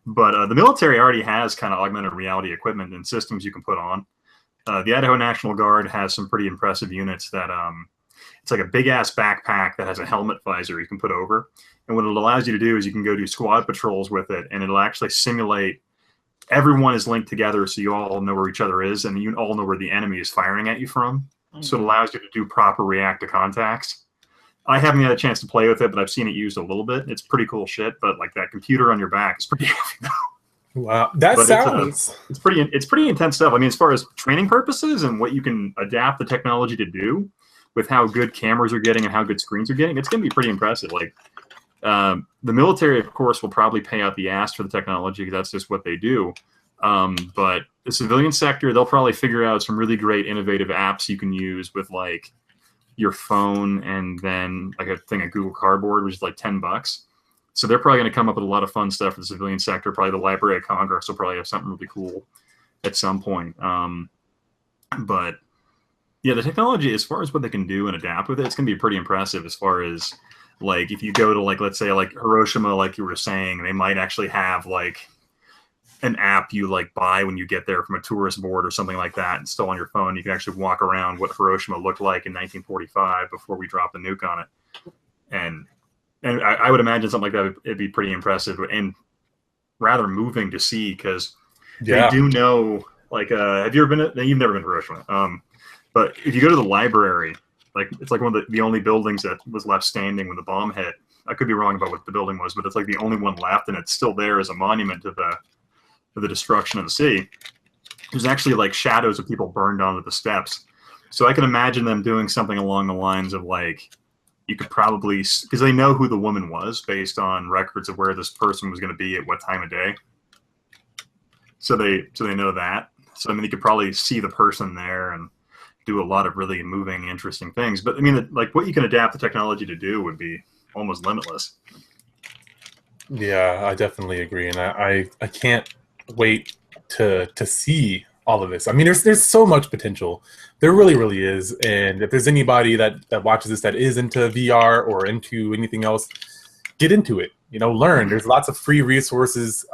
But the military already has kind of augmented reality equipment and systems you can put on. The Idaho National Guard has some pretty impressive units that it's like a big-ass backpack that has a helmet visor you can put over. And what it allows you to do is you can go do squad patrols with it, and it'll actually simulate everyone is linked together, so you all know where each other is, and you all know where the enemy is firing at you from. Mm-hmm. So it allows you to do proper react to contacts. I haven't had a chance to play with it, but I've seen it used a little bit. It's pretty cool shit, but like that computer on your back is pretty heavy. Wow, that but sounds... It's pretty intense stuff. I mean, as far as training purposes and what you can adapt the technology to do with how good cameras are getting and how good screens are getting, it's going to be pretty impressive. Like, the military, of course, will probably pay out the ass for the technology because that's just what they do. But the civilian sector, they'll probably figure out some really great innovative apps you can use with like your phone and then like a thing of Google Cardboard, which is like $10. So they're probably going to come up with a lot of fun stuff for the civilian sector. Probably the Library of Congress will probably have something really cool at some point. But yeah, the technology, as far as what they can do and adapt with it, it's going to be pretty impressive. As far as like, if you go to like, let's say like Hiroshima, like you were saying, they might actually have like an app you like buy when you get there from a tourist board or something like that, install on your phone. You can actually walk around what Hiroshima looked like in 1945 before we dropped the nuke on it. And I would imagine something like that, it'd be pretty impressive and rather moving to see, because they do know, like, have you ever been you've never been to Hiroshima. But if you go to the library, like it's like one of the only buildings that was left standing when the bomb hit. I could be wrong about what the building was, but it's like the only one left, and it's still there as a monument to the destruction of the city. There's actually like shadows of people burned onto the steps. So I can imagine them doing something along the lines of like, you could probably, because they know who the woman was based on records of where this person was going to be at what time of day. So they know that. So I mean, you could probably see the person there and do a lot of really moving, interesting things. But I mean, like what you can adapt the technology to do would be almost limitless. Yeah, I definitely agree, and I can't wait to see all of this. I mean, there's so much potential. There really is. And if there's anybody that watches this that is into VR or into anything else, get into it. You know, learn. There's lots of free resources.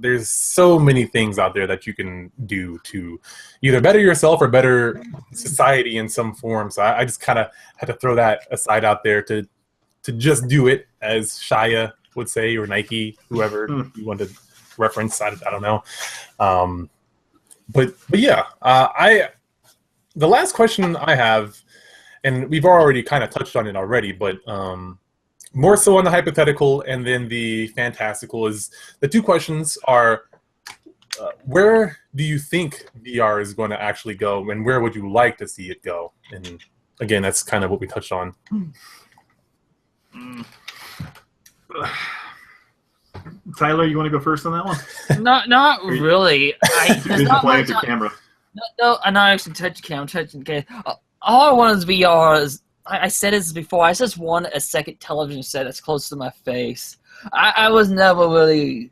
There's so many things out there that you can do to either better yourself or better society in some form. So I just kind of had to throw that aside out there to just do it, as Shia would say, or Nike, whoever you want to reference. I don't know. But yeah, the last question I have, and we've already kind of touched on it already, but more so on the hypothetical and then the fantastical, is the two questions are, where do you think VR is going to actually go, and where would you like to see it go? And again, that's kind of what we touched on. Tyler, you want to go first on that one? Not really. There's not Play much. with the camera. No, I'm not actually touching the camera. I'm touching the game. All I want is VR. I said this before. I just want a second television set that's close to my face. I was never really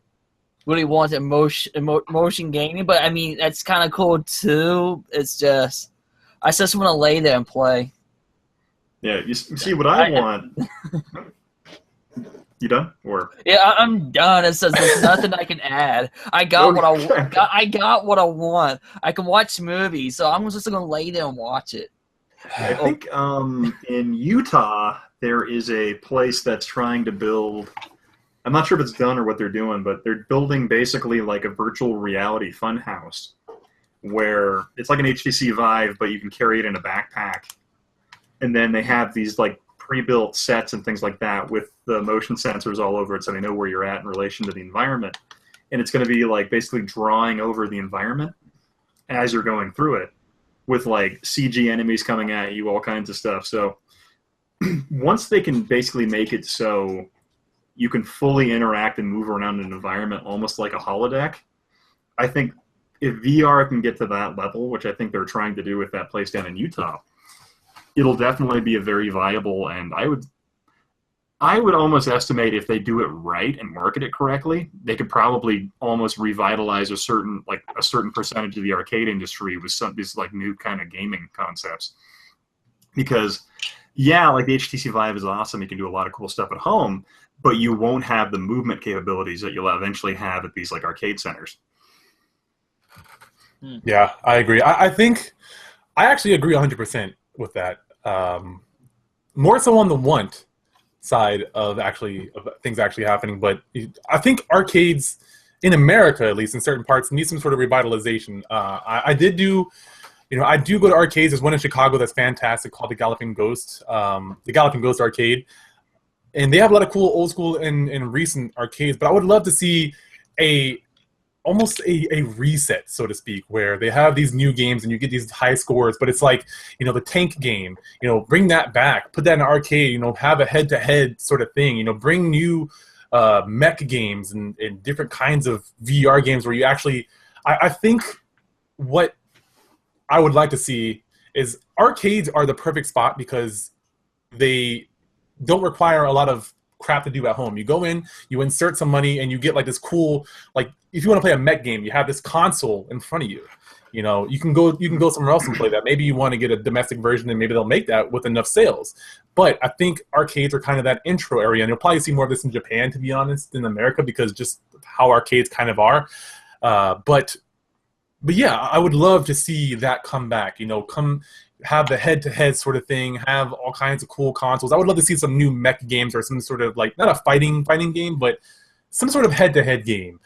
wanted motion gaming, but I mean that's kind of cool too. It's just I just want to lay there and play. Yeah, you see what I want. You done? Or yeah, I'm done. It says there's nothing I can add. I got what I got what I want. I can watch movies, so I'm just gonna lay there and watch it. I think in Utah there is a place that's trying to build. I'm not sure if it's done or what they're doing, but they're building basically like a virtual reality funhouse where it's like an HTC Vive, but you can carry it in a backpack. And then they have these like pre-built sets and things like that with the motion sensors all over it, so they know where you're at in relation to the environment. And it's going to be like basically drawing over the environment as you're going through it, with like CG enemies coming at you, all kinds of stuff. So once they can basically make it so you can fully interact and move around an environment almost like a holodeck, I think if VR can get to that level, which I think they're trying to do with that place down in Utah, it'll definitely be a very viable, and I would almost estimate if they do it right and market it correctly, they could probably almost revitalize a certain percentage of the arcade industry with some these like new kind of gaming concepts. Because yeah, like the HTC Vive is awesome, you can do a lot of cool stuff at home, but you won't have the movement capabilities that you'll eventually have at these like arcade centers. Yeah, I agree. I think I actually agree 100% with that. More so on the want side of things actually happening, but I think arcades in America, at least in certain parts, need some sort of revitalization. I do go to arcades. There's one in Chicago that's fantastic called the Galloping Ghost Arcade, and they have a lot of cool old school and recent arcades. But I would love to see almost a reset, so to speak, where they have these new games and you get these high scores, but it's like, the tank game, bring that back, put that in an arcade, have a head-to-head sort of thing, bring new mech games and different kinds of VR games where you actually, I think what I would like to see is arcades are the perfect spot because they don't require a lot of crap to do at home. You go in, you insert some money, and you get like this cool, like if you want to play a mech game, you have this console in front of you. You can go somewhere else and play that. Maybe you want to get a domestic version, and maybe they'll make that with enough sales. But I think arcades are kind of that intro area, and you'll probably see more of this in Japan, to be honest, than America, because just how arcades kind of are. But yeah, I would love to see that come back. Come have the head-to-head sort of thing, have all kinds of cool consoles. I would love to see some new mech games or some sort of, like, not a fighting game, but some sort of head-to-head game.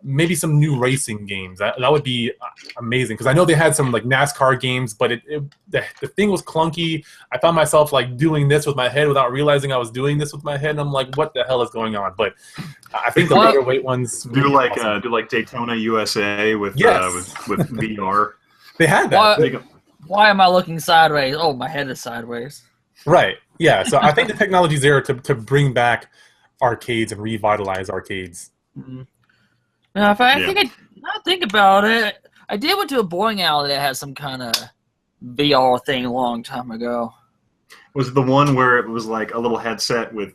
Maybe some new racing games. That would be amazing, because I know they had some like NASCAR games, but the thing was clunky. I found myself like doing this with my head without realizing I was doing this with my head, and I'm like, what the hell is going on? But I think the lighter weight ones do like Daytona USA with VR. They had that. Why am I looking sideways? Oh, my head is sideways. Right. Yeah. So I think the technology's there to bring back arcades and revitalize arcades. Mm-hmm. Now, if I think about it, I did went to a bowling alley that had some kind of VR thing a long time ago. Was it the one where it was like a little headset with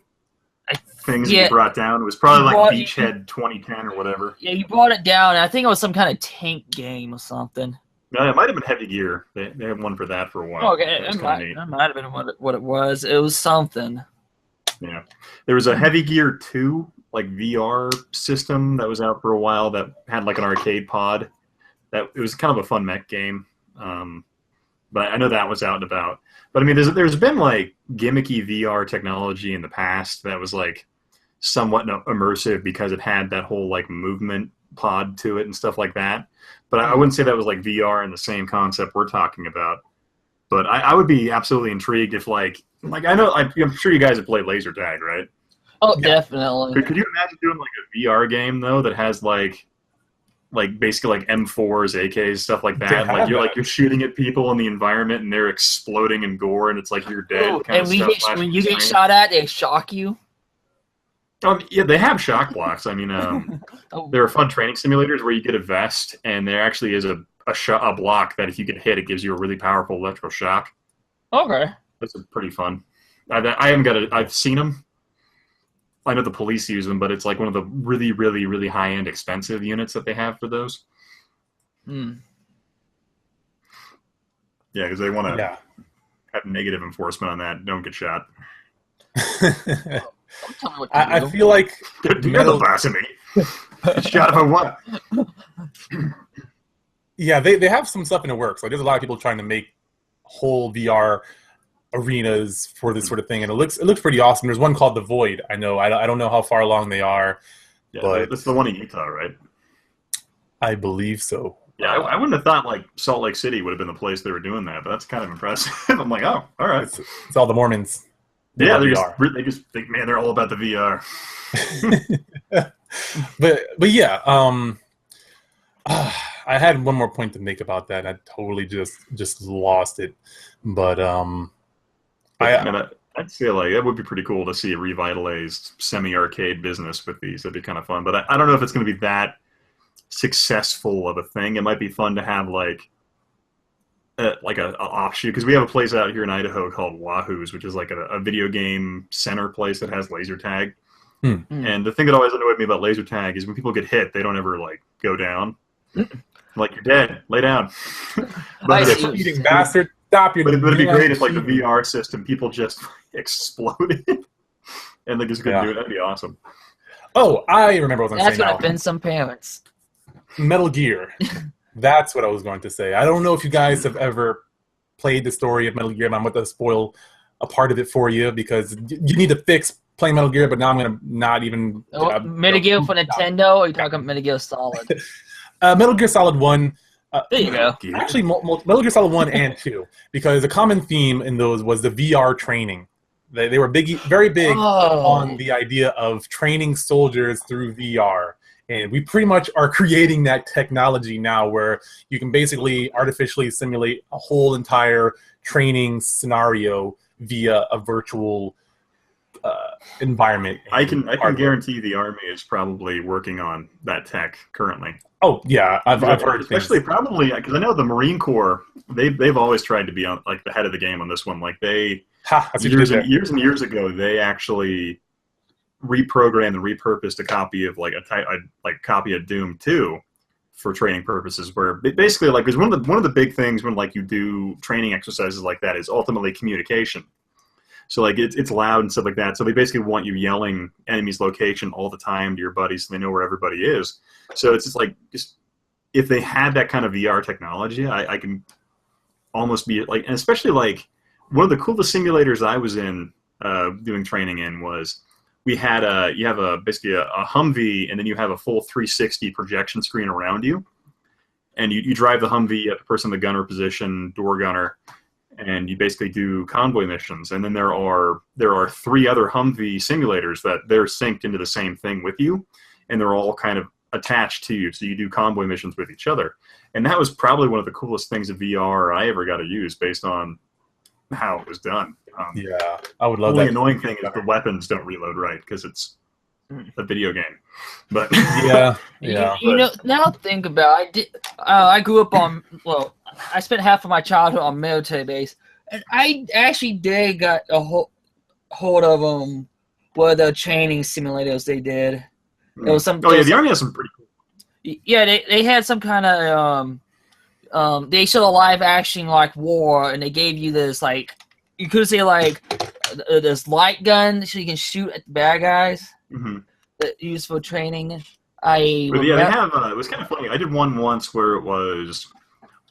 things you brought down? It was probably like Beachhead 2010 or whatever. Yeah, you brought it down, and I think it was some kind of tank game or something. No, it might have been Heavy Gear. They had one for that for a while. Okay, that might have been what it was. It was something. Yeah. There was a Heavy Gear 2 like VR system that was out for a while that had like an arcade pod. That it was kind of a fun mech game. But I know that was out and about. But I mean, there's been like gimmicky VR technology in the past that was like somewhat immersive because it had that whole like movement pod to it and stuff like that. But I wouldn't say that was like VR in the same concept we're talking about. But I would be absolutely intrigued if like I'm sure you guys have played laser tag, right? Oh, yeah. Definitely. Could you imagine doing like a VR game though that has like basically like M4s, AKs, stuff like that? Like you're shooting at people in the environment and they're exploding in gore and it's like you're dead. And when you get shot at, they shock you. Yeah, they have shock blocks. I mean, Oh, there are fun training simulators where you get a vest, and there actually is a block that if you get hit, it gives you a really powerful electrical shock. okay. That's pretty fun. I haven't got it. I've seen them. I know the police use them, but it's like one of the really, really, really high-end, expensive units that they have for those. Hmm. Yeah, because they want to Yeah. have negative enforcement on that. Don't get shot. Don't tell me what to I do. feel like You're the Metal- boss of me. Get shot if I want. yeah, they have some stuff in the works. Like there's a lot of people trying to make whole VR arenas for this sort of thing, and it looks pretty awesome. There's one called The Void. I know. I don't know how far along they are, Yeah, but that's the one in Utah, right? I believe so. Yeah, I wouldn't have thought like Salt Lake City would have been the place they were doing that, but that's kind of impressive. I'm like, oh, all right. It's all the Mormons. Yeah, VR. they just think, man, they're all about the VR. but yeah, I had one more point to make about that. And I totally just lost it. But I'd say like that would be pretty cool to see a revitalized semi-arcade business with these. That'd be kind of fun. But I don't know if it's going to be that successful of a thing. It might be fun to have like a offshoot, because we have a place out here in Idaho called Wahoo's, which is like a video game center place that has laser tag. And the thing that always annoyed me about laser tag is when people get hit, they don't ever like go down. Like, you're dead, lay down. I you see. cheating bastard, stop your. But it'd be great if like the cheating. VR system, people just exploded and they just couldn't do it. That'd be awesome. Oh, I remember what I was That's going gonna to say offend some parents. now. Metal Gear. That's what I was going to say. I don't know if you guys have ever played the story of Metal Gear, and I'm going to spoil a part of it for you because you need to fix playing Metal Gear, but now I'm going to not even... Metal Gear for Nintendo, or are you talking Metal Gear Solid? Metal Gear Solid 1... There you go. Actually, Metal Gear Solid 1 and 2, because a common theme in those was the VR training. They were very big on the idea of training soldiers through VR. And we pretty much are creating that technology now where you can basically artificially simulate a whole entire training scenario via a virtual environment. I can guarantee the Army is probably working on that tech currently. Oh, yeah. I've heard especially things. Probably because I know the Marine Corps, they've always tried to be on like the head of the game on this one. Like they years and years ago, they actually reprogrammed and repurposed a copy of like a copy of Doom 2 for training purposes, where basically like because one of the big things when like you do training exercises like that is ultimately communication. So like it's loud and stuff like that. So they basically want you yelling enemy's location all the time to your buddies so they know where everybody is. So it's just if they had that kind of VR technology, I can almost be like, and especially like one of the coolest simulators I was in doing training in was we had basically a Humvee, and then you have a full 360 projection screen around you, and you drive the Humvee at the person in the gunner position, door gunner, and you basically do convoy missions. And then there are 3 other Humvee simulators that they're synced into the same thing with you, and they're all kind of attached to you, so you do convoy missions with each other. And that was probably one of the coolest things of VR I ever got to use based on how it was done. Yeah, I would love the that. only annoying thing is the weapons don't reload right because it's a video game. But yeah. You know, now think about it, I grew up on, well, I spent half of my childhood on military base, and I actually did got a hold of one of the training simulators they did. It was some. The Army has some pretty cool. Yeah, they had some kind of they showed a live action like war, and they gave you this like, you could say like this light gun so you can shoot at the bad guys that used for training. They have. It was kind of funny. I did one once where it was.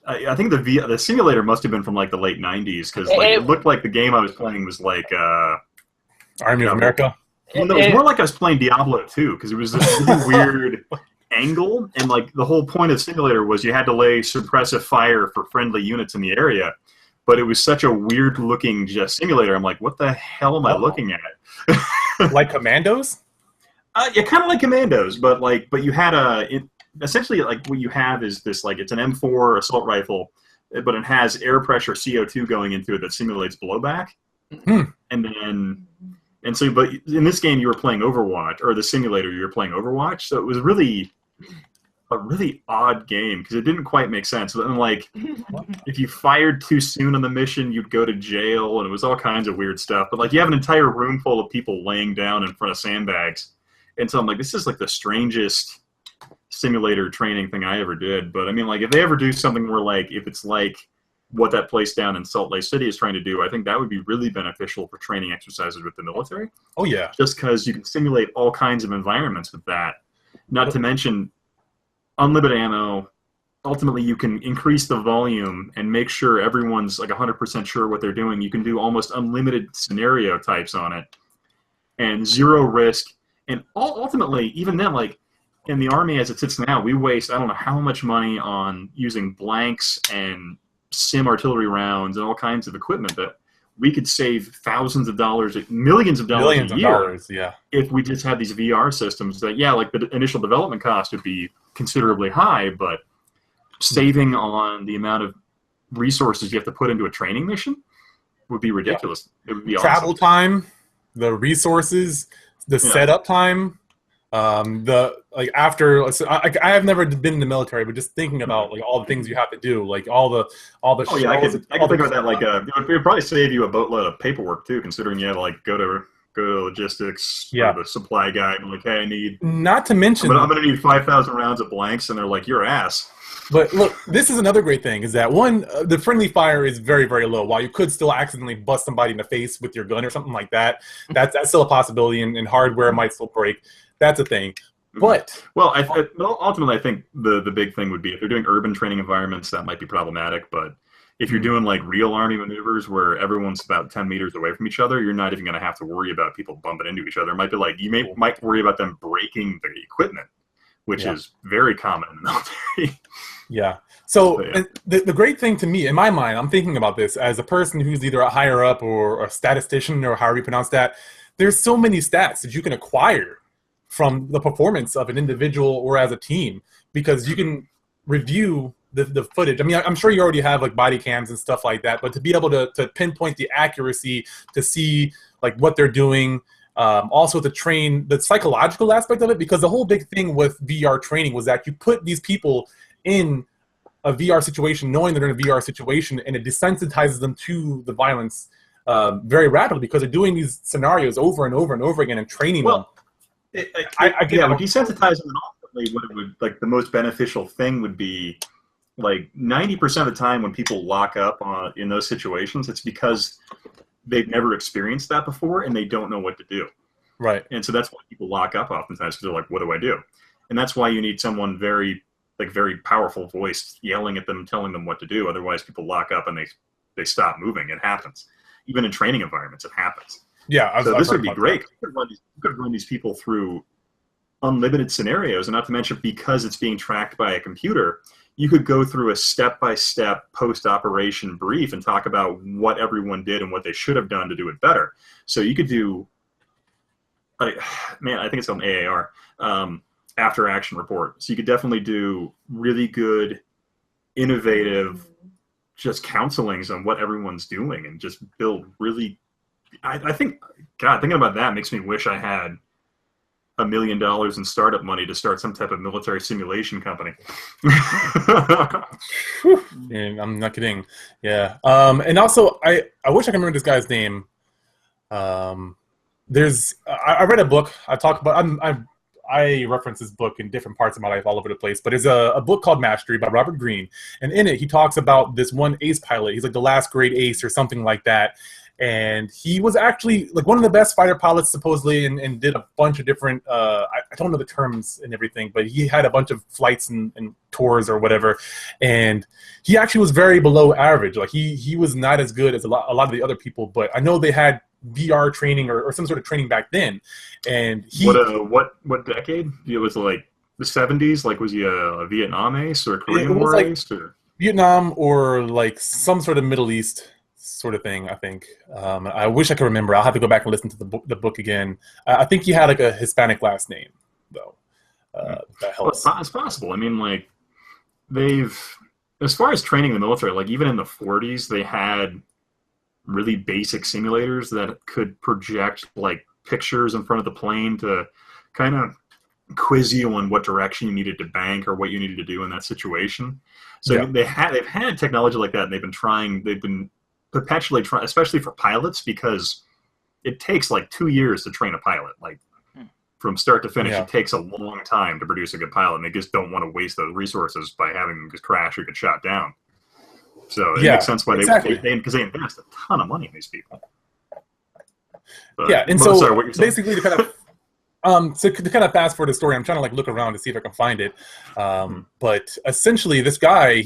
I think the simulator must have been from like the late '90s because it looked like the game I was playing was like Army of America. Well, no, it was more like I was playing Diablo 2 because it was this really weird angle, and like the whole point of the simulator was you had to lay suppressive fire for friendly units in the area. But it was such a weird looking simulator. I'm like, what the hell am I looking at? Like Commandos? Yeah, kind of like Commandos, but you had essentially like what you have is this like it's an M4 assault rifle, but it has air pressure CO2 going into it that simulates blowback, and then And so, but in this game, you were playing Overwatch, or the simulator, you were playing Overwatch. So it was really a really odd game because it didn't quite make sense. But then, like, if you fired too soon on the mission, you'd go to jail, and it was all kinds of weird stuff. But like, you have an entire room full of people laying down in front of sandbags, and so I'm like, this is like the strangest simulator training thing I ever did. But I mean, like, if they ever do something where, like, if it's like what that place down in Salt Lake City is trying to do, I think that would be really beneficial for training exercises with the military. Oh yeah, just because you can simulate all kinds of environments with that. Not to mention unlimited ammo. Ultimately, you can increase the volume and make sure everyone's like 100% sure what they're doing. You can do almost unlimited scenario types on it, and zero risk. And ultimately, even then, like in the Army as it sits now, we waste I don't know how much money on using blanks and sim artillery rounds and all kinds of equipment that we could save thousands of dollars, millions of dollars a year, yeah, if we just had these VR systems that, yeah, like the initial development cost would be considerably high, but saving on the amount of resources you have to put into a training mission would be ridiculous. Yeah. It would be travel awesome. time, the resources, the setup time. I have never been in the military, but just thinking about like all the things you have to do, like all the. Oh yeah, I can think about that. Like, it would probably save you a boatload of paperwork too, considering you had to like go to logistics, or the supply guy, and like, hey, I need. Not to mention, I'm going to need 5,000 rounds of blanks, and they're like, your ass. But look, this is another great thing: is that one, the friendly fire is very, very low. While you could still accidentally bust somebody in the face with your gun or something like that, that's still a possibility, and hardware might still break. That's a thing. But ultimately, I think the big thing would be if they're doing urban training environments, that might be problematic. But if you're doing like real Army maneuvers where everyone's about 10 meters away from each other, you're not even going to have to worry about people bumping into each other. It might be like you might worry about them breaking the equipment, which is very common in the military. Yeah. So the great thing to me, in my mind, I'm thinking about this as a person who's either a higher up or a statistician, or however you pronounce that. There's so many stats that you can acquire from the performance of an individual or as a team, because you can review the footage. I mean, I'm sure you already have like body cams and stuff like that, but to be able to pinpoint the accuracy, to see like what they're doing, also to train the psychological aspect of it, because the whole big thing with VR training was that you put these people in a VR situation, knowing they're in a VR situation, and it desensitizes them to the violence very rapidly, because they're doing these scenarios over and over and over again and training them. I get it. Desensitizing, and ultimately what it would, like, the most beneficial thing would be, like, 90% of the time when people lock up in those situations, it's because they've never experienced that before and they don't know what to do. Right. And so that's why people lock up oftentimes, because they're like, what do I do? And that's why you need someone very powerful voice yelling at them, telling them what to do. Otherwise, people lock up and they stop moving. It happens. Even in training environments, it happens. Yeah, so this would be great. You could run these people through unlimited scenarios, and not to mention, because it's being tracked by a computer, you could go through a step-by-step post-operation brief and talk about what everyone did and what they should have done to do it better. So you could do, I think it's called an AAR, after-action report. So you could definitely do really good, innovative, just counselings on what everyone's doing, and just build really. I think, God, thinking about that makes me wish I had $1 million in startup money to start some type of military simulation company. Yeah, I'm not kidding. Yeah. And also, I wish I could remember this guy's name. I read a book. I reference this book in different parts of my life all over the place, but there's a book called Mastery by Robert Greene, and in it he talks about this one ace pilot. He's like the last grade ace or something like that, and he was actually like one of the best fighter pilots supposedly, and did a bunch of different I don't know the terms and everything, but he had a bunch of flights and tours or whatever, and he actually was very below average. Like he was not as good as a lot of the other people, but I know they had VR training or some sort of training back then. And what decade? It was like the 70s. Like, was he a Vietnam ace or a Korean War ace? Or? Vietnam, or like some sort of Middle East sort of thing, I think. I wish I could remember. I'll have to go back and listen to the book again. I think he had like a Hispanic last name, though. That helps. Well, it's possible. I mean, like, as far as training in the military, like even in the 40s, they had really basic simulators that could project like pictures in front of the plane to kind of quiz you on what direction you needed to bank or what you needed to do in that situation. So they've had technology like that, and they've been perpetually trying, especially for pilots, because it takes like 2 years to train a pilot. Like from start to finish, it takes a long time to produce a good pilot, and they just don't want to waste those resources by having them just crash or get shot down. So it makes sense why because they invest a ton of money in these people. But, and so sorry, basically to kind of fast forward the story, I'm trying to like look around to see if I can find it. But essentially, this guy,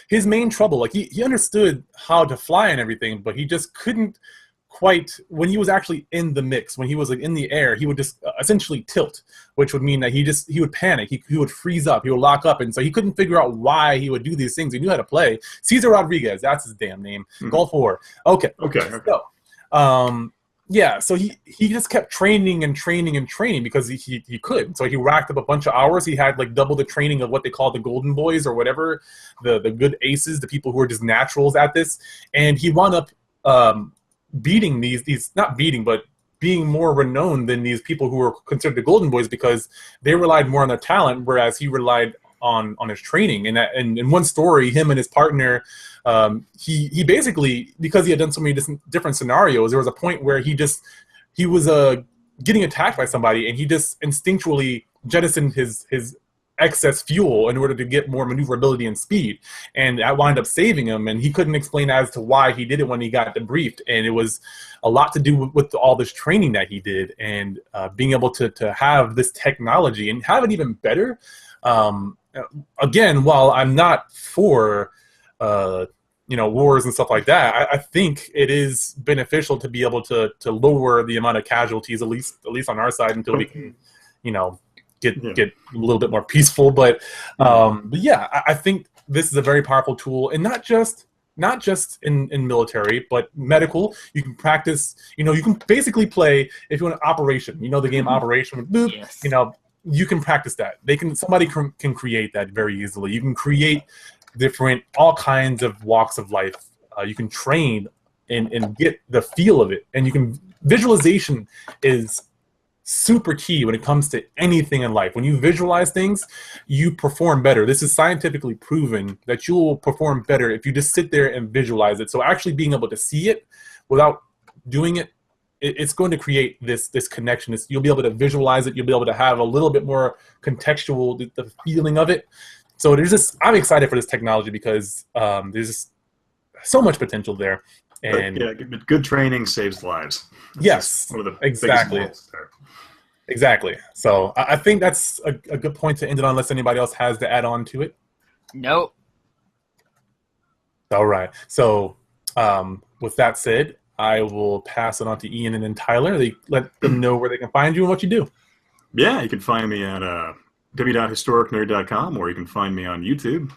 his main trouble, like he understood how to fly and everything, but he just couldn't quite, when he was actually in the mix, when he was like in the air, he would just essentially tilt, which would mean that he would panic, he would freeze up, he would lock up, and so he couldn't figure out why he would do these things. He knew how to play. Cesar Rodriguez, that's his damn name. Gulf War. Okay. So, so he just kept training and training and training because he could. So he racked up a bunch of hours. He had like double the training of what they call the golden boys or whatever, the good aces, the people who are just naturals at this. And he wound up beating these not beating, but being more renowned than these people who were considered the golden boys because they relied more on their talent, whereas he relied on his training. And in one story, him and his partner, he basically, because he had done so many different scenarios, there was a point where he was getting attacked by somebody, and he just instinctually jettisoned his excess fuel in order to get more maneuverability and speed, and that wound up saving him. And he couldn't explain as to why he did it when he got debriefed, and it was a lot to do with all this training that he did, and being able to have this technology and have it even better. Again, while I'm not for wars and stuff like that, I think it is beneficial to be able to lower the amount of casualties, at least on our side, until we can get a little bit more peaceful. But I think this is a very powerful tool, and not just in military, but medical. You can practice, you can basically play, if you want Operation, the game Operation, boop, Yes. You can practice that. Somebody can create that very easily. You can create all kinds of walks of life. You can train and get the feel of it, and visualization is super key when it comes to anything in life. When you visualize things, you perform better. This is scientifically proven that you will perform better if you just sit there and visualize it. So actually being able to see it without doing it, it's going to create this connection. You'll be able to visualize it. You'll be able to have a little bit more contextual, the feeling of it. So I'm excited for this technology because there's just so much potential there. And good training saves lives. Yes, one of the exactly. Exactly. So I think that's a good point to end it on, unless anybody else has to add on to it. Nope. All right. So with that said, I will pass it on to Ian and then Tyler. They let them know where they can find you and what you do. Yeah, you can find me at www.historicnerd.com, or you can find me on YouTube,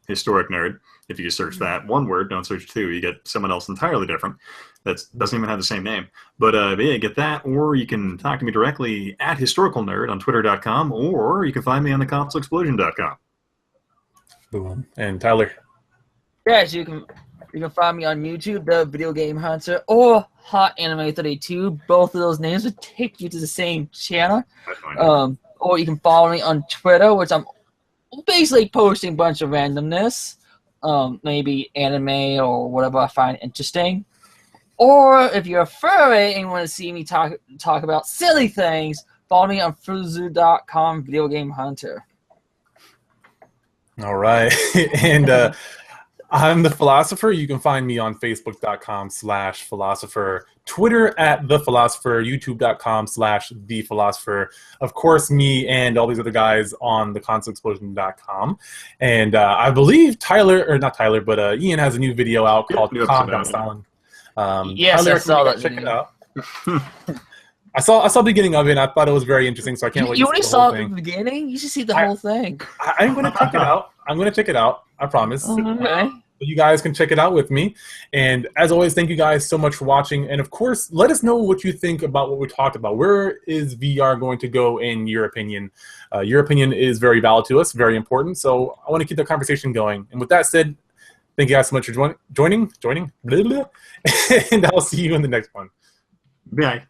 Historic Nerd. If you just search that one word, don't search two, you get someone else entirely different that doesn't even have the same name. But yeah, get that, or you can talk to me directly at Historical Nerd on Twitter.com, or you can find me on the ConsoleXplosion.com. Boom. And Tyler? Yes, you can find me on YouTube, The Video Game Hunter, or Hot Anime 32. Both of those names would take you to the same channel. Or you can follow me on Twitter, which I'm basically posting a bunch of randomness. Maybe anime or whatever I find interesting. Or if you're a furry and want to see me talk about silly things, follow me on Fuzu.com, Video Game Hunter. All right. And I'm The Philosopher. You can find me on Facebook.com/Philosopher, Twitter at The Philosopher, YouTube.com/The Philosopher. Of course, me and all these other guys on the ConsoleExplosion.com. And I believe Ian has a new video out called Calm Down Stalin. Yes, Tyler, I saw that. Check it out. I saw the beginning of it, and I thought it was very interesting, so I can't wait You to only see the whole saw thing. the beginning? You should see the whole thing. I'm going to check it out. I promise. Okay. You guys can check it out with me. And as always, thank you guys so much for watching. And of course, let us know what you think about what we talked about. Where is VR going to go in your opinion? Your opinion is very valid to us, very important. So I want to keep the conversation going. And with that said, thank you guys so much for joining. Blah, blah. And I'll see you in the next one. Bye.